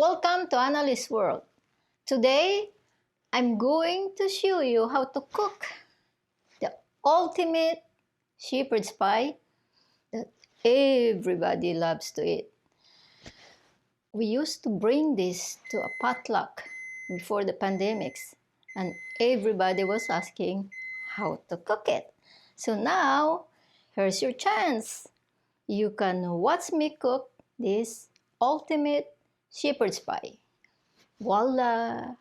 Welcome to Analie's world. Today, I'm going to show you how to cook the ultimate shepherd's pie that everybody loves to eat. We used to bring this to a potluck before the pandemics, and everybody was asking how to cook it. So now, here's your chance. You can watch me cook this ultimate shepherd's pie. Voila!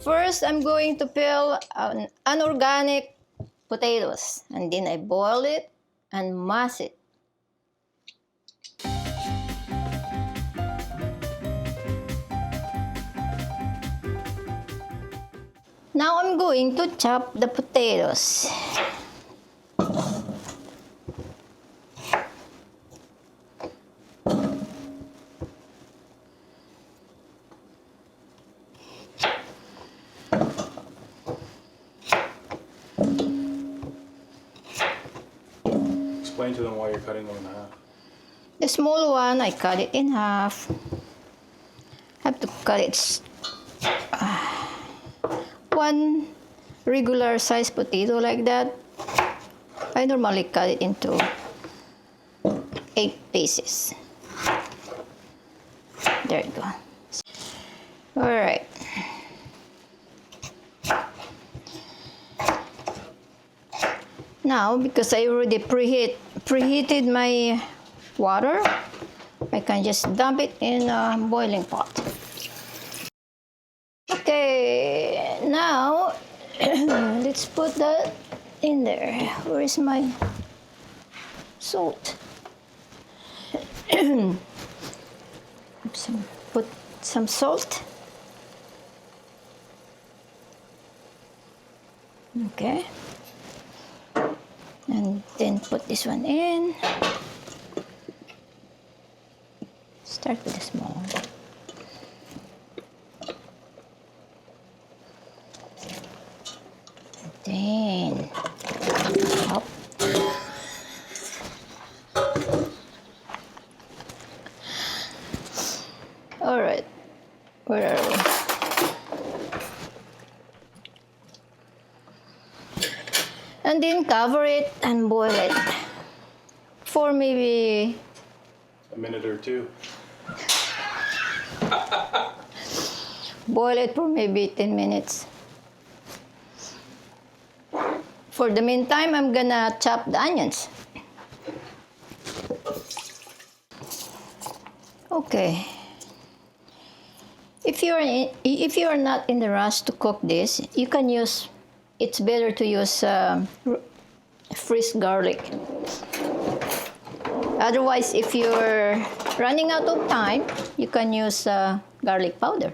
First, I'm going to peel unorganic potatoes, and then I boil it and mash it. Now I'm going to chop the potatoes. Explain to them why you're cutting them in half. The small one, I cut it in half. Have to cut it one regular size potato like that. I normally cut it into 8 pieces. There you go. All right. Now, because I already preheated my water, I can just dump it in a boiling pot. Okay, now let's put that in there. Where is my salt? Put some salt. Okay. And then put this one in. Start with the small one. Then up. All right, where are we? And then cover it and boil it for maybe a minute or two. Boil it for maybe 10 minutes. For the meantime, I'm gonna chop the onions. Okay. If you are not in the rush to cook this, you can use. It's better to use fresh garlic. Otherwise, if you're running out of time, you can use garlic powder.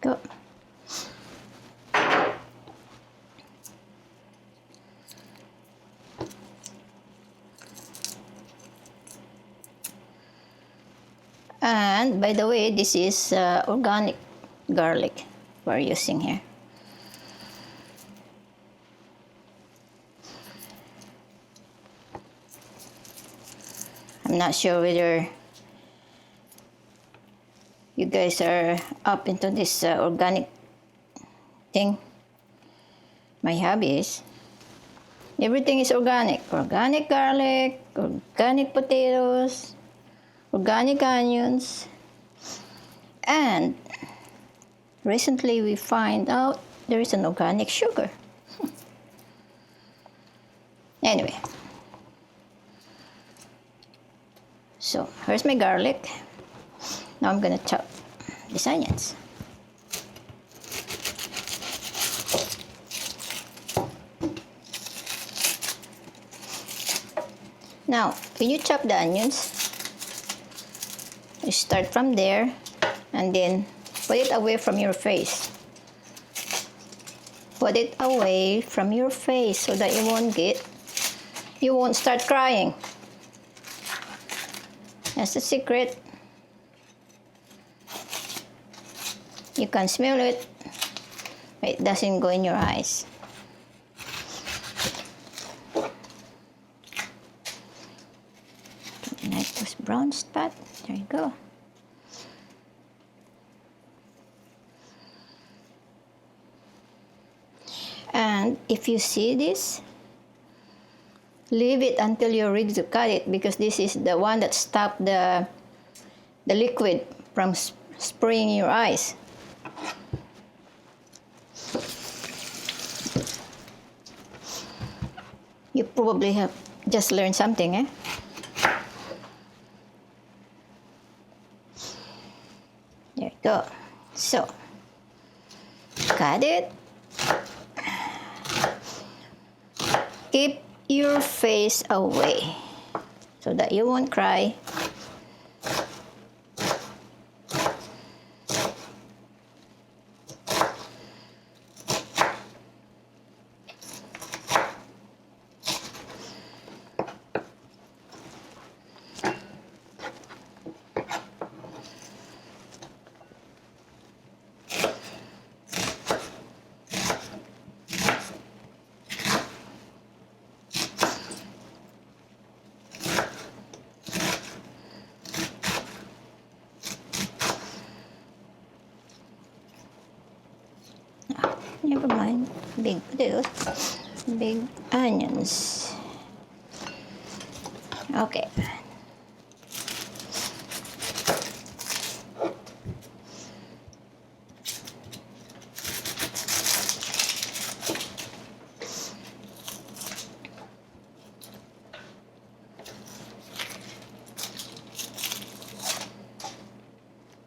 Go. And by the way, this is organic garlic we're using here. I'm not sure whether you guys are up into this organic thing. My hobby is everything is organic. Organic garlic, organic potatoes, organic onions, and recently we find out there is an organic sugar. Anyway, so here's my garlic. Now I'm gonna chop these onions. Now, when you chop the onions, you start from there and then put it away from your face. Put it away from your face so that you won't start crying. That's the secret. You can smell it, but it doesn't go in your eyes. Like those brown spot. There you go. And if you see this, leave it until you're ready to cut it, because this is the one that stops the liquid from spraying your eyes. You probably have just learned something, eh? There you go. So, cut it. Keep your face away so that you won't cry. Never mind, big potatoes, big onions. Okay.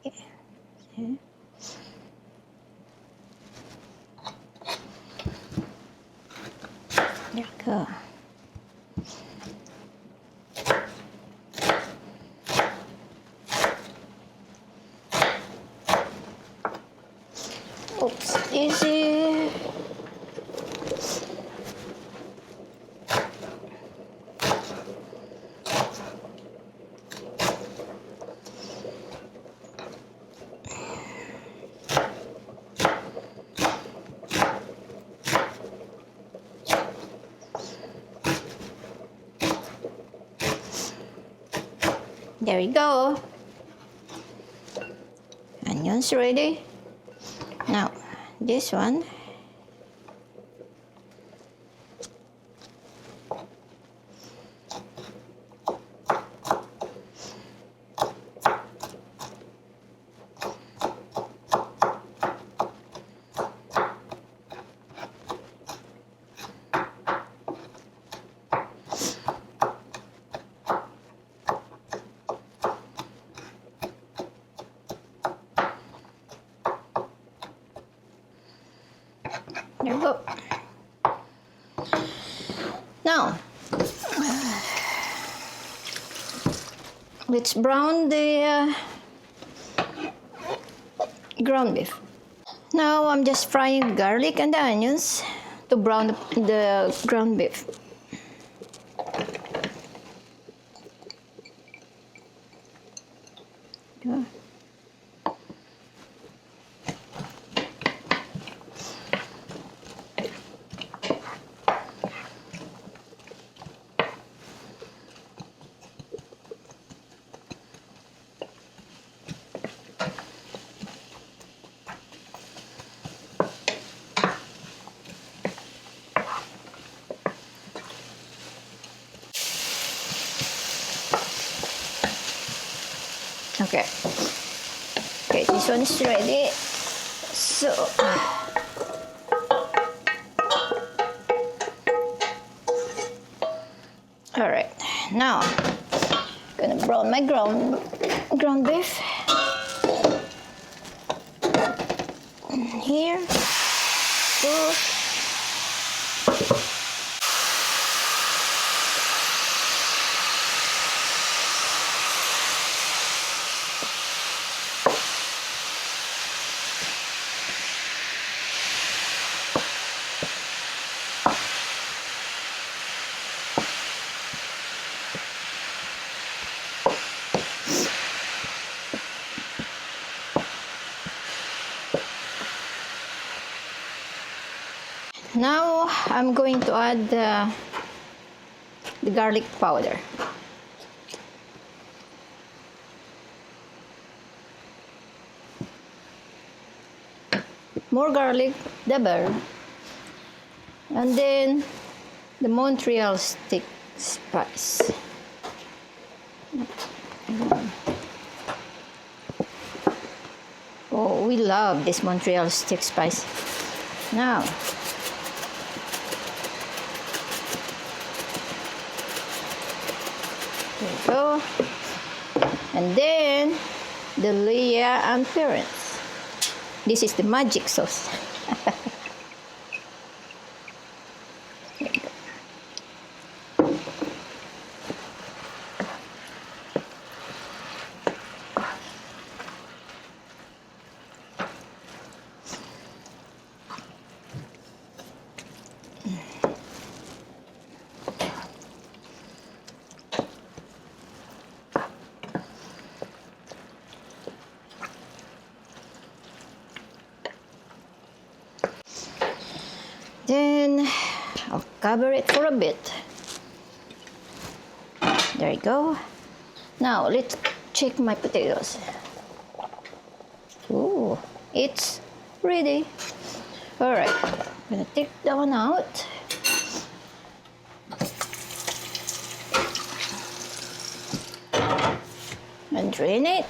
Okay. There you go. Oops, easy. There you go. Onions ready. Now, this one. There you go. Now, let's brown the ground beef. Now I'm just frying garlic and the onions to brown the ground beef. go. Okay. Okay, this one is ready. So, all right. Now, I'm gonna brown my ground beef. Here. Go. Now I'm going to add the garlic powder. More garlic, the better. And then the Montreal stick spice. Oh, we love this Montreal stick spice. Now, there you go. And then the Leah and Parents. This is the magic sauce. Then I'll cover it for a bit. There you go. Now let's check my potatoes. Ooh, it's ready. All right, I'm gonna take that one out. And drain it.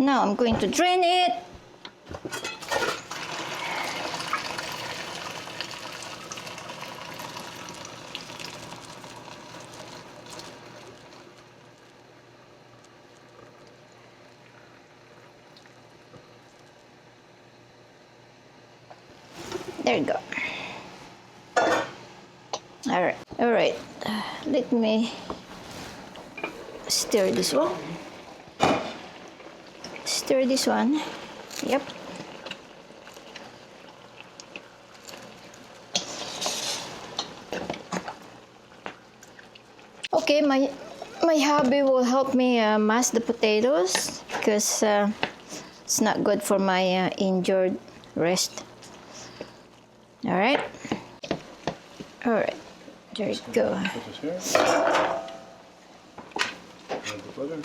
Now I'm going to drain it. There you go. All right. Let me stir this one. Stir this one. Yep. Okay, my hubby will help me mash the potatoes because it's not good for my injured wrist. All right. There you go. Put this here. Add the butter.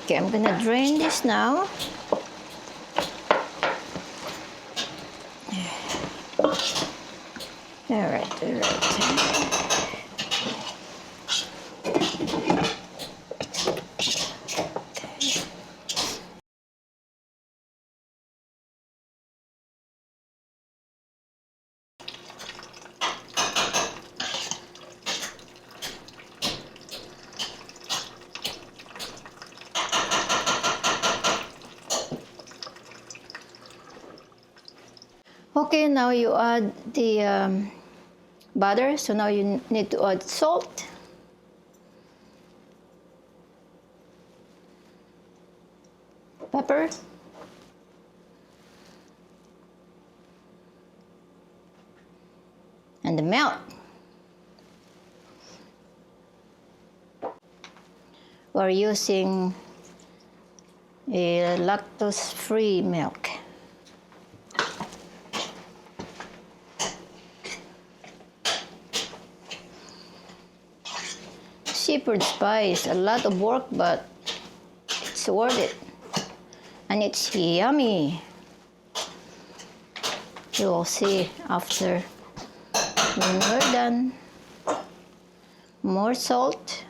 Okay, I'm gonna drain this now. All right. now you add the butter. So now you need to add salt. Pepper. And the milk. We're using a lactose-free milk. Shepherd's pie is a lot of work, but it's worth it. And it's yummy. You will see after when we're done. More salt.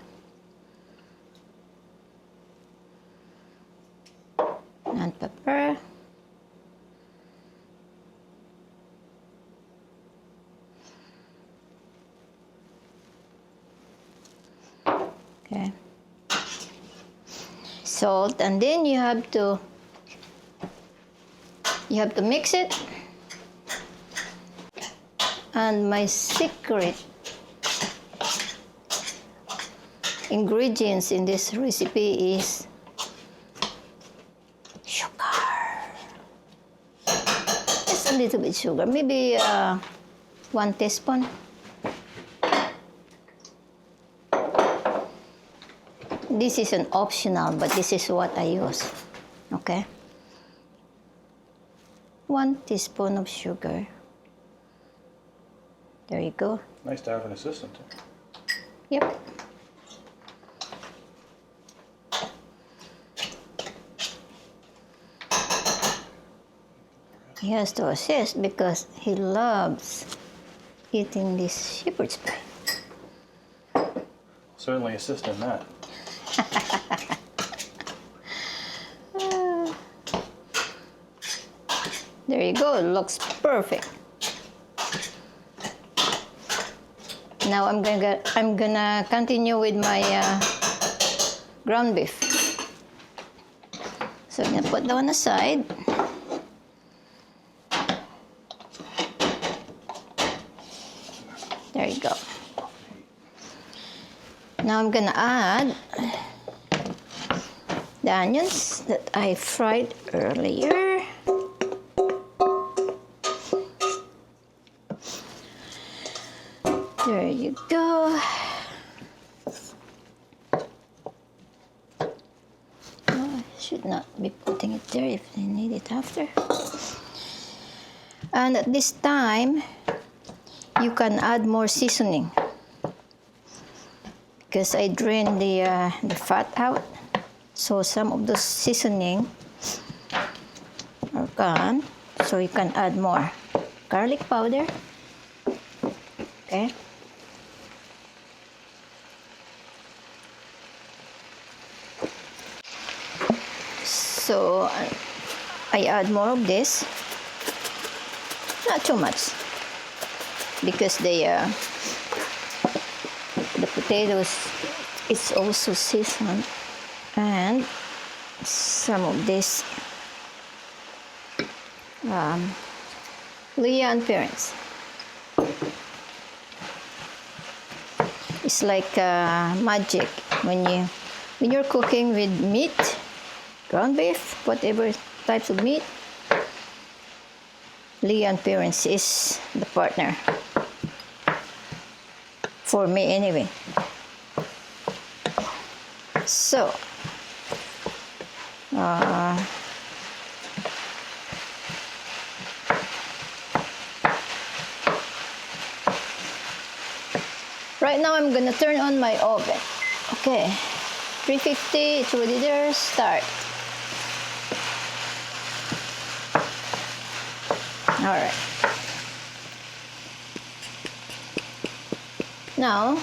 And pepper. Okay. Salt, and then you have to mix it. And my secret ingredients in this recipe is sugar. Just a little bit sugar, maybe 1 teaspoon. This is an optional, but this is what I use. Okay? 1 teaspoon of sugar. There you go. Nice to have an assistant. Yep. He has to assist because he loves eating this shepherd's pie. Certainly assist in that. There you go. It looks perfect. Now I'm gonna continue with my ground beef. So I'm gonna put that one aside. There you go. Now I'm gonna add the onions that I fried earlier. There you go. Oh, I should not be putting it there if I need it after. And at this time, you can add more seasoning because I drained the fat out. So some of the seasoning are gone. So you can add more garlic powder. Okay. So I add more of this, not too much, because the potatoes is also seasoned, and some of this Leah and parents. It's like magic when you're cooking with meat. Ground beef, whatever types of meat, Leah and parents is the partner. For me, anyway. So, right now I'm gonna turn on my oven. Okay, 350, it's already there, start. All right. Now,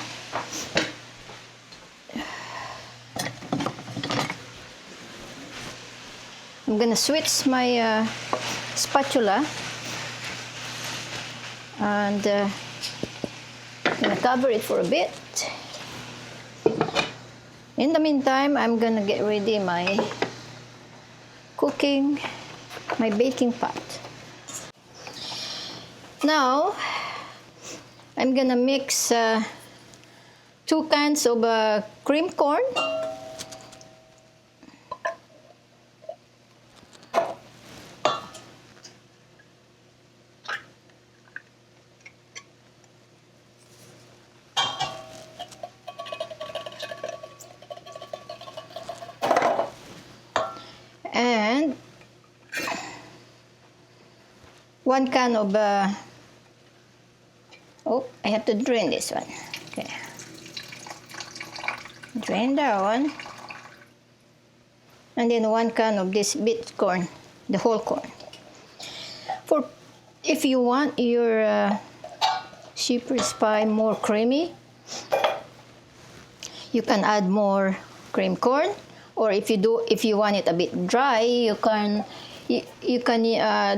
I'm gonna switch my spatula and I'm gonna cover it for a bit. In the meantime, I'm gonna get ready my baking pot. Now, I'm gonna mix 2 cans of cream corn. And 1 can of oh, I have to drain this one. Okay. Drain that one. And then 1 can of this bit corn, the whole corn. For if you want your shepherd's pie more creamy, you can add more cream corn, or if you want it a bit dry, you can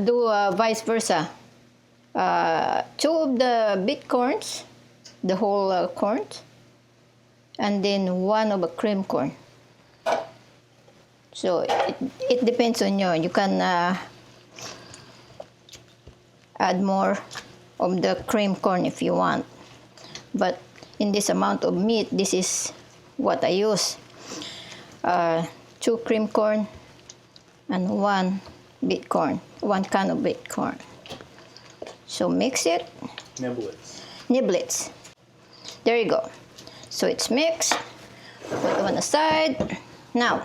do vice versa. 2 of the bit corns, the whole corn, and then 1 of a cream corn. So it depends on you. You can add more of the cream corn if you want. But in this amount of meat, this is what I use. 2 cream corn and 1 bit corn, 1 can of bit corn. So mix it. Niblets. There you go. So it's mixed. Put one aside. Now,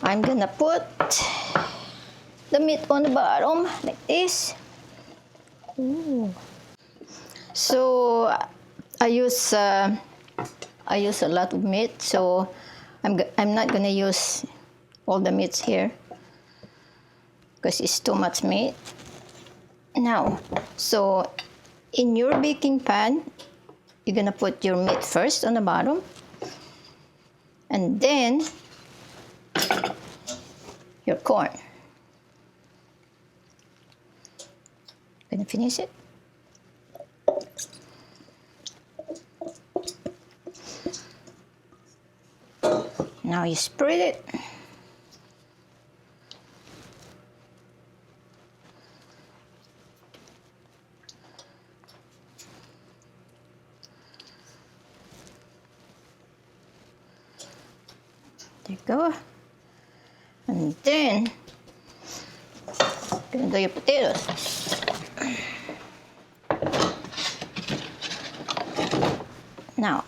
I'm gonna put the meat on the bottom like this. Ooh. So I use a lot of meat, so I'm not gonna use all the meats here because it's too much meat. Now, so in your baking pan, you're gonna put your meat first on the bottom, and then your corn. Gonna finish it. Now you spread it. There you go. And then, gonna do your potatoes. Now,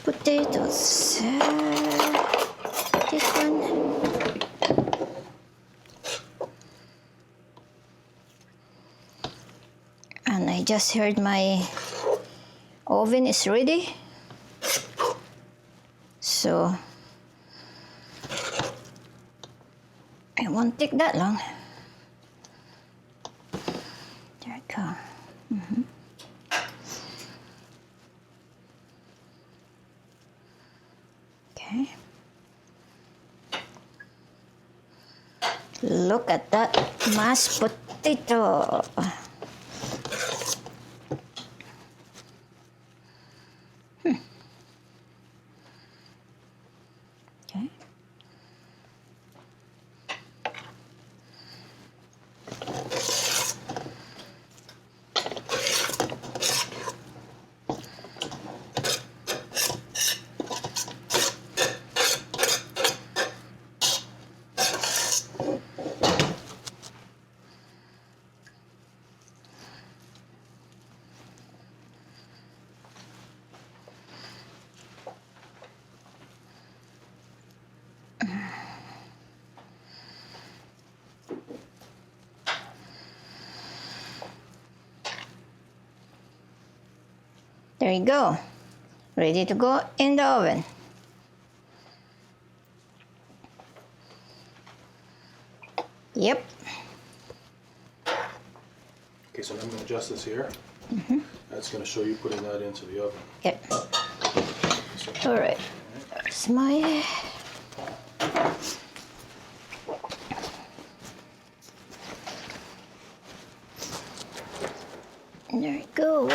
potatoes. This one. And I just heard my oven is ready. So, it won't take that long. There you go. Okay. Look at that mashed potato. Okay. There you go. Ready to go in the oven. Yep. Okay, so I'm going to adjust this here. That's going to show you putting that into the oven. Yep. All right. There's my... There you go.